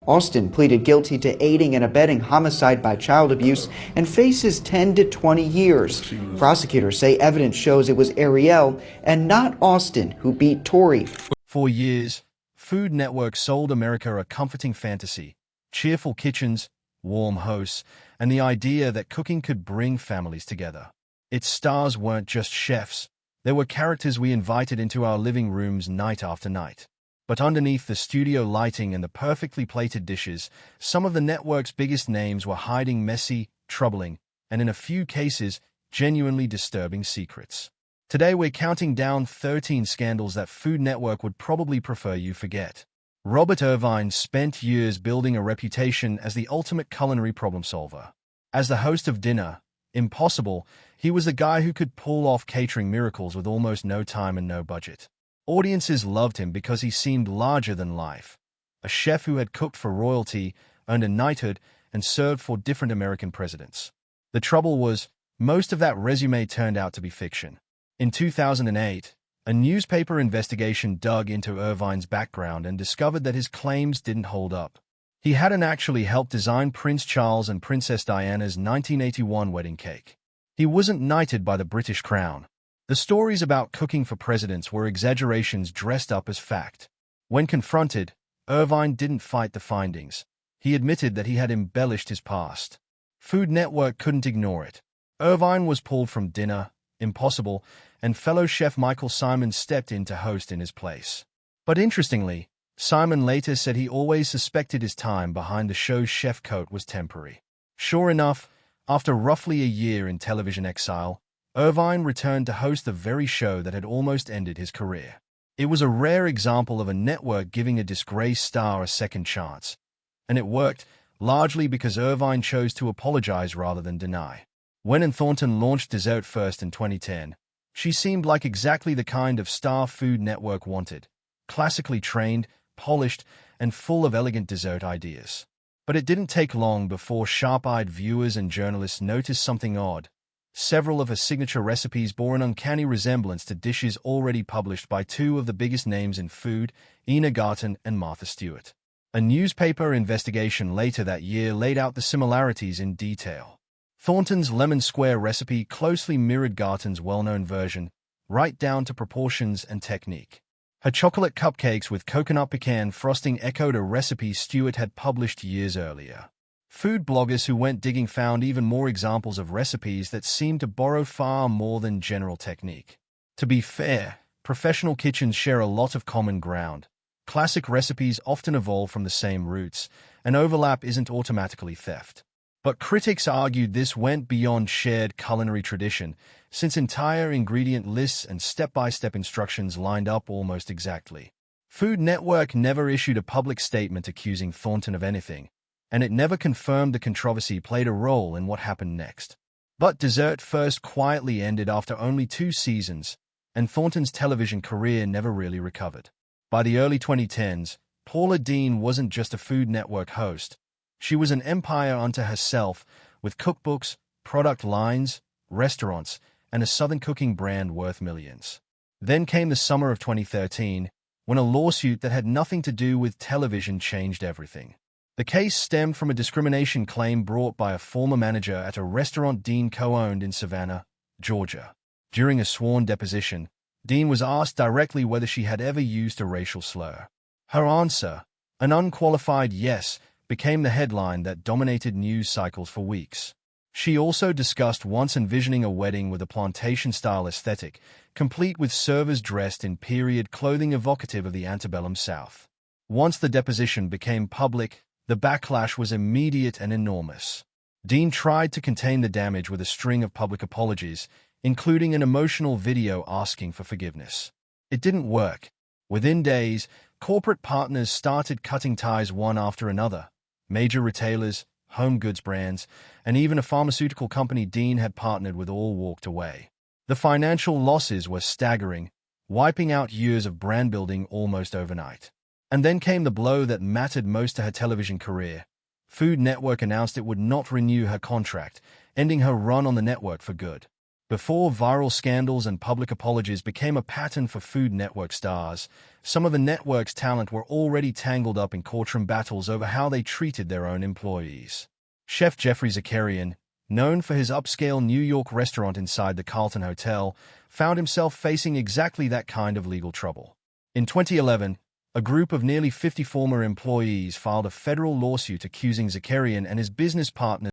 Austin pleaded guilty to aiding and abetting homicide by child abuse and faces 10 to 20 years. Prosecutors say evidence shows it was Ariel and not Austin who beat Tori. For years, Food Network sold America a comforting fantasy, cheerful kitchens, warm hosts, and the idea that cooking could bring families together. Its stars weren't just chefs, they were characters we invited into our living rooms night after night. But underneath the studio lighting and the perfectly plated dishes, some of the network's biggest names were hiding messy, troubling, and in a few cases, genuinely disturbing secrets. Today we're counting down 13 scandals that Food Network would probably prefer you forget. Robert Irvine spent years building a reputation as the ultimate culinary problem solver. As the host of Dinner Impossible, he was the guy who could pull off catering miracles with almost no time and no budget. Audiences loved him because he seemed larger than life. A chef who had cooked for royalty, earned a knighthood, and served for different American presidents. The trouble was, most of that resume turned out to be fiction. In 2008, a newspaper investigation dug into Irvine's background and discovered that his claims didn't hold up. He hadn't actually helped design Prince Charles and Princess Diana's 1981 wedding cake. He wasn't knighted by the British Crown. The stories about cooking for presidents were exaggerations dressed up as fact. When confronted, Irvine didn't fight the findings. He admitted that he had embellished his past. Food Network couldn't ignore it. Irvine was pulled from Dinner Impossible, and fellow chef Michael Symon stepped in to host in his place. But interestingly, Symon later said he always suspected his time behind the show's chef coat was temporary. Sure enough, after roughly a year in television exile, Irvine returned to host the very show that had almost ended his career. It was a rare example of a network giving a disgraced star a second chance. And it worked, largely because Irvine chose to apologize rather than deny. When Ann Thornton launched Dessert First in 2010, she seemed like exactly the kind of star Food Network wanted. Classically trained, polished, and full of elegant dessert ideas. But it didn't take long before sharp-eyed viewers and journalists noticed something odd. Several of her signature recipes bore an uncanny resemblance to dishes already published by two of the biggest names in food, Ina Garten and Martha Stewart. A newspaper investigation later that year laid out the similarities in detail. Thornton's lemon square recipe closely mirrored Garten's well-known version, right down to proportions and technique. Her chocolate cupcakes with coconut pecan frosting echoed a recipe Stewart had published years earlier. Food bloggers who went digging found even more examples of recipes that seemed to borrow far more than general technique. To be fair, professional kitchens share a lot of common ground. Classic recipes often evolve from the same roots, and overlap isn't automatically theft. But critics argued this went beyond shared culinary tradition, since entire ingredient lists and step-by-step instructions lined up almost exactly. Food Network never issued a public statement accusing Thornton of anything, and it never confirmed the controversy played a role in what happened next. But Dessert First quietly ended after only 2 seasons, and Thornton's television career never really recovered. By the early 2010s, Paula Deen wasn't just a Food Network host. She was an empire unto herself, with cookbooks, product lines, restaurants, and a Southern cooking brand worth millions. Then came the summer of 2013, when a lawsuit that had nothing to do with television changed everything. The case stemmed from a discrimination claim brought by a former manager at a restaurant Deen co-owned in Savannah, Georgia. During a sworn deposition, Deen was asked directly whether she had ever used a racial slur. Her answer, an unqualified yes, became the headline that dominated news cycles for weeks. She also discussed once envisioning a wedding with a plantation-style aesthetic, complete with servers dressed in period clothing evocative of the antebellum South. Once the deposition became public, the backlash was immediate and enormous. Deen tried to contain the damage with a string of public apologies, including an emotional video asking for forgiveness. It didn't work. Within days, corporate partners started cutting ties one after another. Major retailers, home goods brands, and even a pharmaceutical company Deen had partnered with all walked away. The financial losses were staggering, wiping out years of brand building almost overnight. And then came the blow that mattered most to her television career. Food Network announced it would not renew her contract, ending her run on the network for good. Before viral scandals and public apologies became a pattern for Food Network stars, some of the network's talent were already tangled up in courtroom battles over how they treated their own employees. Chef Jeffrey Zakarian, known for his upscale New York restaurant inside the Carlton Hotel, found himself facing exactly that kind of legal trouble. In 2011, a group of nearly 50 former employees filed a federal lawsuit accusing Zakarian and his business partners